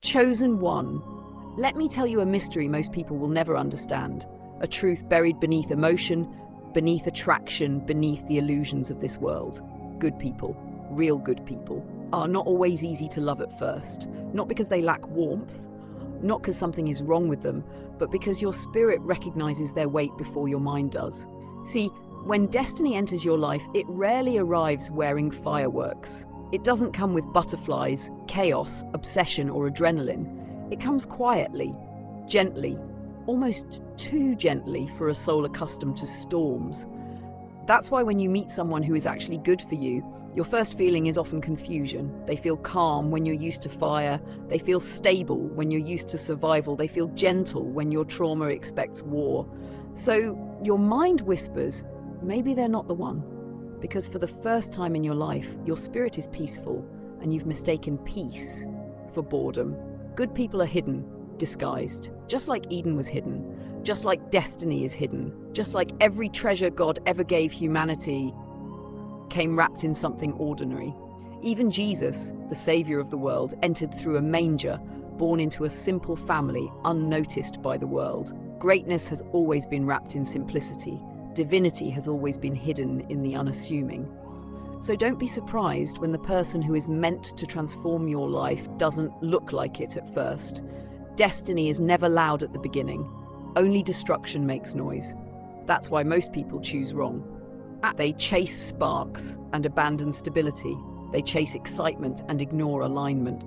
Chosen one. Let me tell you a mystery most people will never understand. A truth buried beneath emotion, beneath attraction, beneath the illusions of this world. Good people, real good people, are not always easy to love at first. Not because they lack warmth, not because something is wrong with them, but because your spirit recognizes their weight before your mind does. See, when destiny enters your life, it rarely arrives wearing fireworks. It doesn't come with butterflies, chaos, obsession, or adrenaline. It comes quietly, gently, almost too gently for a soul accustomed to storms. That's why when you meet someone who is actually good for you, your first feeling is often confusion. They feel calm when you're used to fire. They feel stable when you're used to survival. They feel gentle when your trauma expects war. So your mind whispers, maybe they're not the one. Because for the first time in your life, your spirit is peaceful, and you've mistaken peace for boredom. Good people are hidden, disguised, just like Eden was hidden, just like destiny is hidden, just like every treasure God ever gave humanity came wrapped in something ordinary. Even Jesus, the Savior of the world, entered through a manger, born into a simple family, unnoticed by the world. Greatness has always been wrapped in simplicity. Divinity has always been hidden in the unassuming. So don't be surprised when the person who is meant to transform your life doesn't look like it at first. Destiny is never loud at the beginning. Only destruction makes noise. That's why most people choose wrong. They chase sparks and abandon stability. They chase excitement and ignore alignment.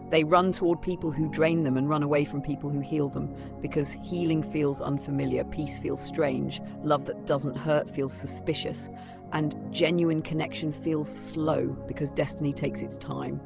They run toward people who drain them and run away from people who heal them, because healing feels unfamiliar, peace feels strange, love that doesn't hurt feels suspicious, and genuine connection feels slow because destiny takes its time.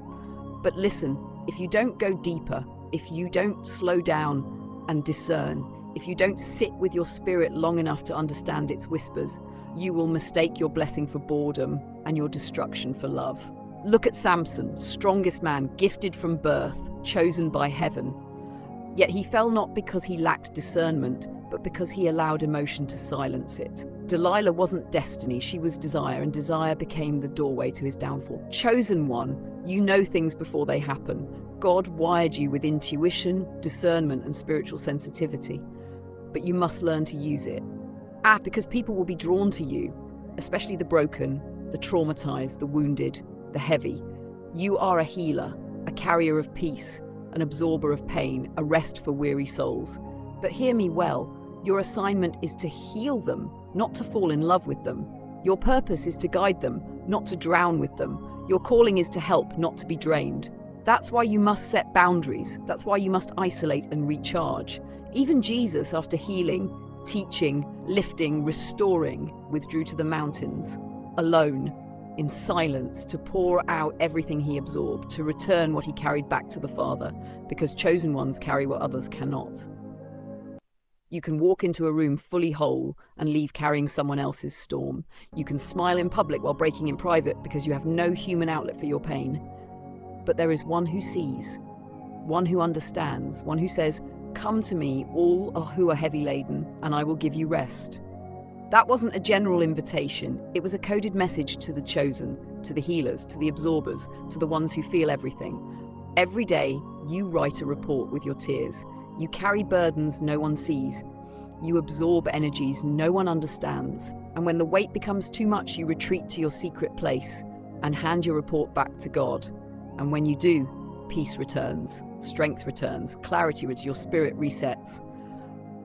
But listen, if you don't go deeper, if you don't slow down and discern, if you don't sit with your spirit long enough to understand its whispers, you will mistake your blessing for boredom and your destruction for love. Look at Samson, strongest man, gifted from birth, chosen by heaven. Yet he fell not because he lacked discernment, but because he allowed emotion to silence it. Delilah wasn't destiny, she was desire, and desire became the doorway to his downfall. Chosen one, you know things before they happen. God wired you with intuition, discernment, and spiritual sensitivity, but you must learn to use it. Because people will be drawn to you, especially the broken, the traumatized, the wounded, the heavy. You are a healer, a carrier of peace, an absorber of pain, a rest for weary souls. But hear me well, your assignment is to heal them, not to fall in love with them. Your purpose is to guide them, not to drown with them. Your calling is to help, not to be drained. That's why you must set boundaries. That's why you must isolate and recharge. Even Jesus, after healing, teaching, lifting, restoring, withdrew to the mountains, alone, in silence, to pour out everything he absorbed, to return what he carried back to the Father, because chosen ones carry what others cannot. You can walk into a room fully whole and leave carrying someone else's storm. You can smile in public while breaking in private because you have no human outlet for your pain. But there is one who sees, one who understands, one who says, "Come to me, all who are heavy laden, and I will give you rest." That wasn't a general invitation. It was a coded message to the chosen, to the healers, to the absorbers, to the ones who feel everything. Every day, you write a report with your tears. You carry burdens no one sees. You absorb energies no one understands. And when the weight becomes too much, you retreat to your secret place and hand your report back to God. And when you do, peace returns, strength returns, clarity returns, your spirit resets.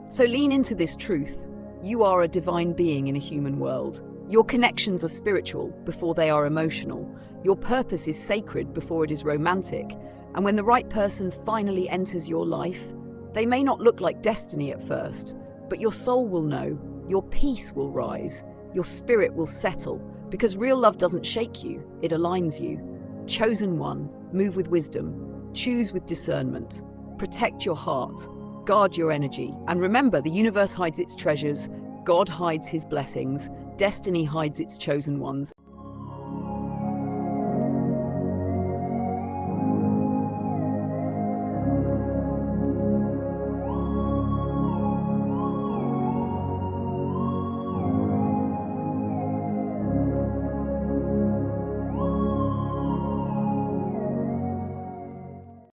So lean into this truth. You are a divine being in a human world. Your connections are spiritual before they are emotional. Your purpose is sacred before it is romantic. And when the right person finally enters your life, they may not look like destiny at first, but your soul will know, your peace will rise, your spirit will settle, because real love doesn't shake you, it aligns you. Chosen one, move with wisdom, choose with discernment, protect your heart, guard your energy, and remember, the universe hides its treasures, God hides his blessings, destiny hides its chosen ones,